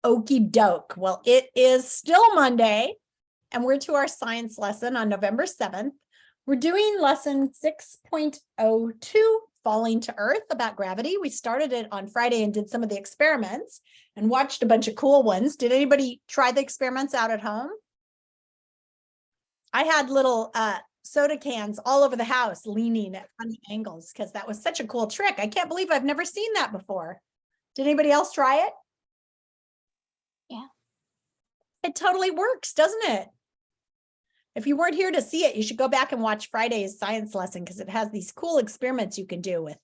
Okie doke. Well, it is still Monday, and we're to our science lesson on November 7th. We're doing lesson 6.02, Falling to Earth, about gravity. We started it on Friday and did some of the experiments and watched a bunch of cool ones. Did anybody try the experiments out at home? I had little soda cans all over the house leaning at funny angles because that was such a cool trick. I can't believe I've never seen that before. Did anybody else try it? Yeah. It totally works, doesn't it? If you weren't here to see it, you should go back and watch Friday's science lesson because it has these cool experiments you can do with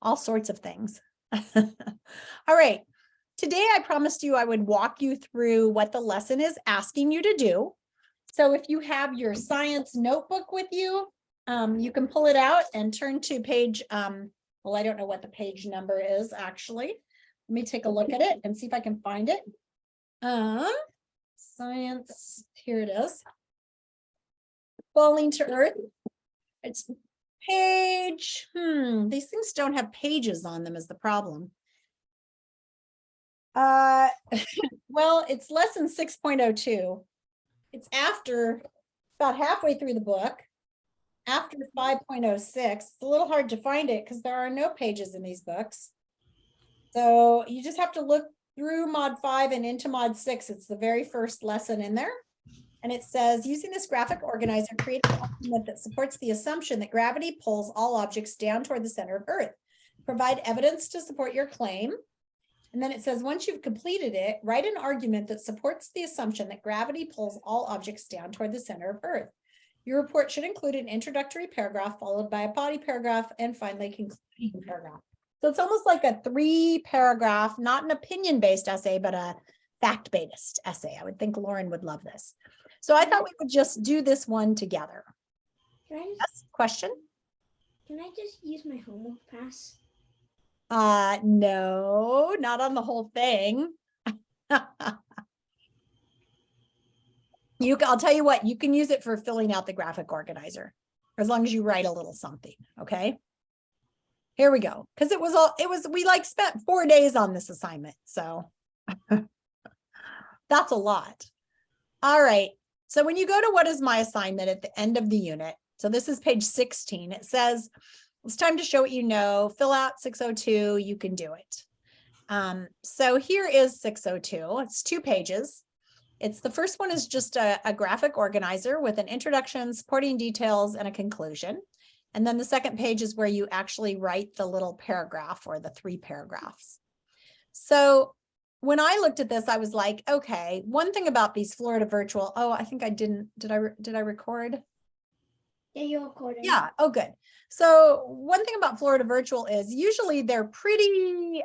all sorts of things. All right. Today, I promised you I would walk you through what the lesson is asking you to do. So if you have your science notebook with you, you can pull it out and turn to page, well, I don't know what the page number is actually. Let me take a look at it and see if I can find it. Science, here it is. Falling to Earth. It's page, these things don't have pages on them is the problem. Well, it's lesson 6.02. It's after, about halfway through the book, after 5.06. It's a little hard to find it because there are no pages in these books. So you just have to look through mod 5 and into mod 6. It's the very first lesson in there. And it says, using this graphic organizer, create an argument that supports the assumption that gravity pulls all objects down toward the center of Earth. Provide evidence to support your claim. And then it says, once you've completed it, write an argument that supports the assumption that gravity pulls all objects down toward the center of Earth. Your report should include an introductory paragraph followed by a body paragraph and finally a concluding paragraph. So it's almost like a 3-paragraph, not an opinion-based essay, but a fact-based essay. I would think Lauren would love this. So I thought we would just do this one together. Can I Yes, question? Can I just use my homework pass? No, not on the whole thing. I'll tell you what, you can use it for filling out the graphic organizer, as long as you write a little something, okay? Here we go. Because we like spent 4 days on this assignment, so that's a lot. All right. So when you go to what is my assignment at the end of the unit, so this is page 16, it says, it's time to show what you know, fill out 602, you can do it. So here is 602, it's 2 pages. The first one is just a graphic organizer with an introduction, supporting details, and a conclusion. And then the second page is where you actually write the little paragraph or the 3 paragraphs. So when I looked at this, I was like, okay, one thing about these Florida Virtual, oh, I think I didn't, did I record? Yeah, you're recording. Yeah, oh, good. So one thing about Florida Virtual is usually they're pretty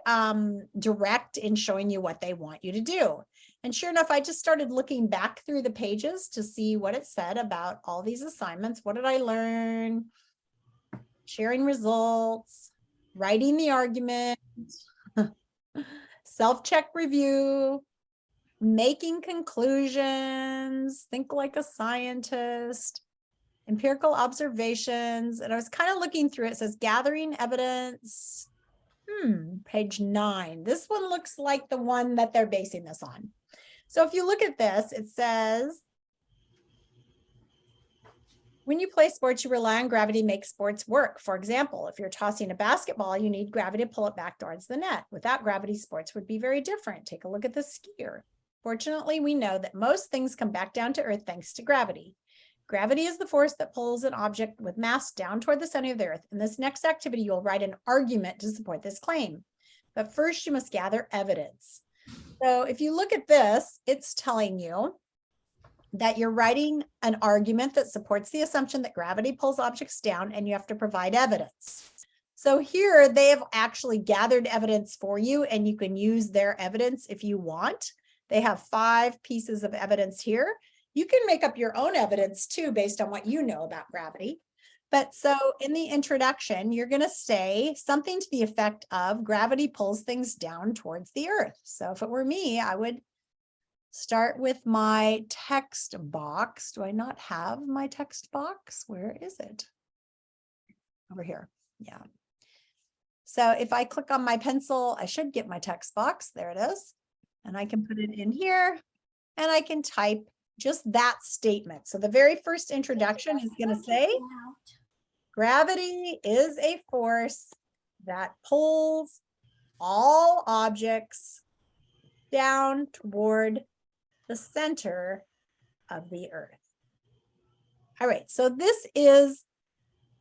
direct in showing you what they want you to do. And sure enough, I just started looking back through the pages to see what it said about all these assignments. What did I learn? Sharing results, writing the argument, self-check review, making conclusions, think like a scientist, empirical observations. And I was kind of looking through it. It says gathering evidence. Page 9. This one looks like the one that they're basing this on. So if you look at this, it says, when you play sports, you rely on gravity to make sports work. For example, if you're tossing a basketball, you need gravity to pull it back towards the net. Without gravity, sports would be very different. Take a look at the skier. Fortunately, we know that most things come back down to Earth thanks to gravity. Gravity is the force that pulls an object with mass down toward the center of the Earth. In this next activity, you'll write an argument to support this claim. But first, you must gather evidence. So if you look at this, it's telling you that you're writing an argument that supports the assumption that gravity pulls objects down, and you have to provide evidence. So here they have actually gathered evidence for you, and you can use their evidence if you want. They have 5 pieces of evidence here. You can make up your own evidence too, based on what you know about gravity. But so in the introduction, you're going to say something to the effect of gravity pulls things down towards the Earth. So if it were me, I would start with my text box. Do I not have my text box? Where is it? Over here. Yeah. So if I click on my pencil, I should get my text box. There it is. And I can put it in here and I can type just that statement. So the very first introduction is going to say, gravity is a force that pulls all objects down toward the center of the earth. All right, so this is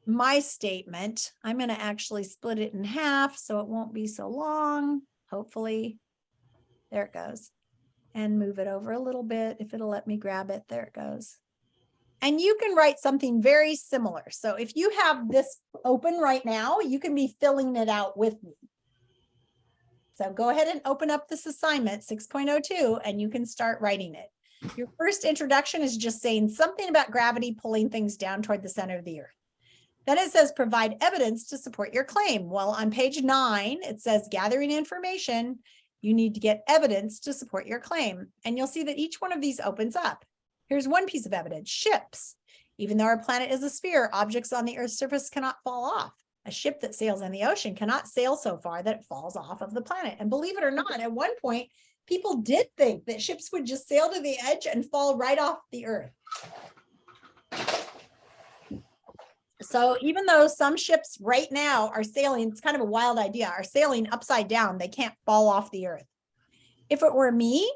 my statement. I'm going to actually split it in half so it won't be so long, hopefully. There it goes. And move it over a little bit if it'll let me grab it. There it goes. And you can write something very similar. So if you have this open right now, you can be filling it out with me. So go ahead and open up this assignment 6.02 and you can start writing it. Your first introduction is just saying something about gravity pulling things down toward the center of the earth. Then it says provide evidence to support your claim. Well, on page 9, it says gathering information. You need to get evidence to support your claim. And you'll see that each one of these opens up. Here's one piece of evidence: ships. Even though our planet is a sphere, objects on the Earth's surface cannot fall off. A ship that sails in the ocean cannot sail so far that it falls off of the planet. And believe it or not, at one point, people did think that ships would just sail to the edge and fall right off the Earth. So even though some ships right now are sailing, it's kind of a wild idea, are sailing upside down, they can't fall off the earth. If it were me,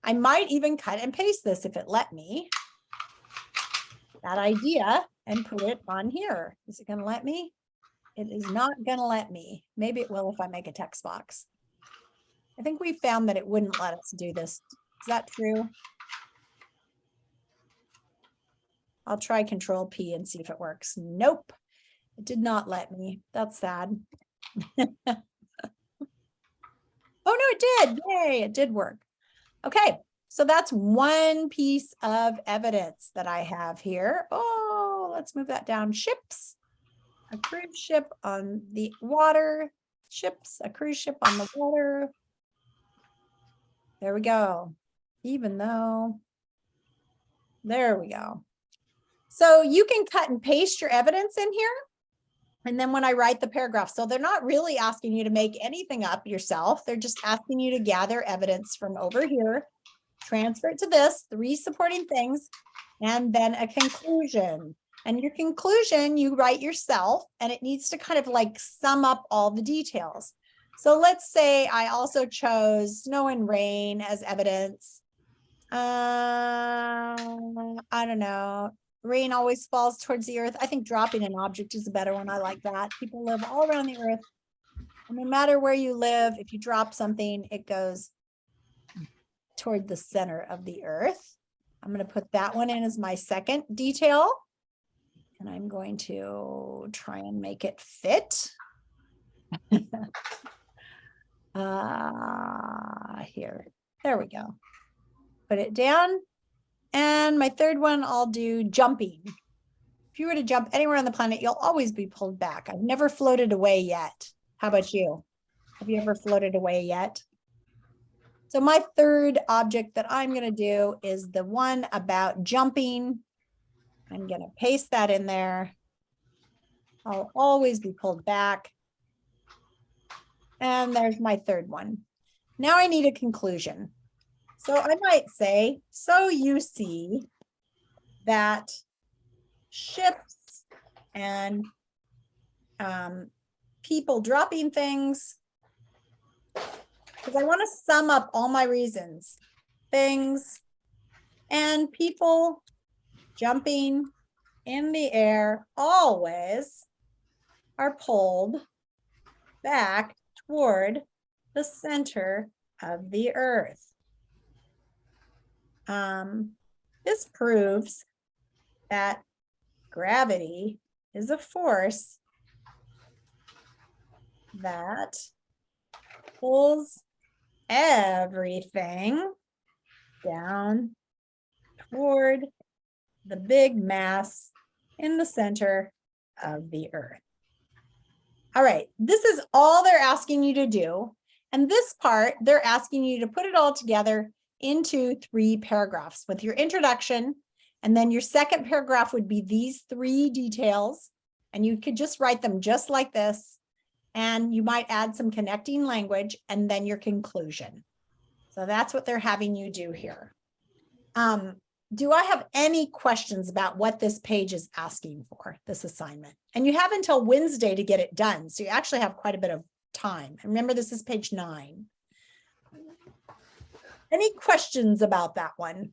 I might even cut and paste this if it let me. That idea and put it on here. Is it going to let me? It is not going to let me. Maybe it will if I make a text box. I think we found that it wouldn't let us do this. Is that true? I'll try Control P and see if it works. Nope, it did not let me. That's sad. Oh no, it did. Yay, it did work. Okay, so that's one piece of evidence that I have here. Oh, let's move that down. Ships, a cruise ship on the water. Ships, a cruise ship on the water. There we go. Even though, there we go. So you can cut and paste your evidence in here. And then when I write the paragraph, so they're not really asking you to make anything up yourself. They're just asking you to gather evidence from over here, transfer it to this, 3 supporting things, and then a conclusion. And your conclusion, you write yourself, and it needs to kind of like sum up all the details. So let's say I also chose snow and rain as evidence. I don't know. Rain always falls towards the earth. I think dropping an object is a better one. I like that. People live all around the earth. And no matter where you live, if you drop something, it goes toward the center of the earth. I'm going to put that one in as my second detail. And I'm going to try and make it fit. Here. There we go. Put it down. And my third one, I'll do jumping. If you were to jump anywhere on the planet, you'll always be pulled back. I've never floated away yet. How about you? Have you ever floated away yet? So my third object that I'm going to do is the one about jumping. I'm going to paste that in there. I'll always be pulled back. And there's my third one. Now I need a conclusion. So I might say, so you see that ships and people dropping things, because I want to sum up all my reasons. Things and people jumping in the air always are pulled back toward the center of the earth. This proves that gravity is a force that pulls everything down toward the big mass in the center of the earth. All right, this is all they're asking you to do. And this part, they're asking you to put it all together into 3 paragraphs with your introduction. And then your second paragraph would be these 3 details. And you could just write them just like this. And you might add some connecting language and then your conclusion. So that's what they're having you do here. Do I have any questions about what this page is asking for, this assignment? And you have until Wednesday to get it done. So you actually have quite a bit of time. And remember, this is page 9. Any questions about that one?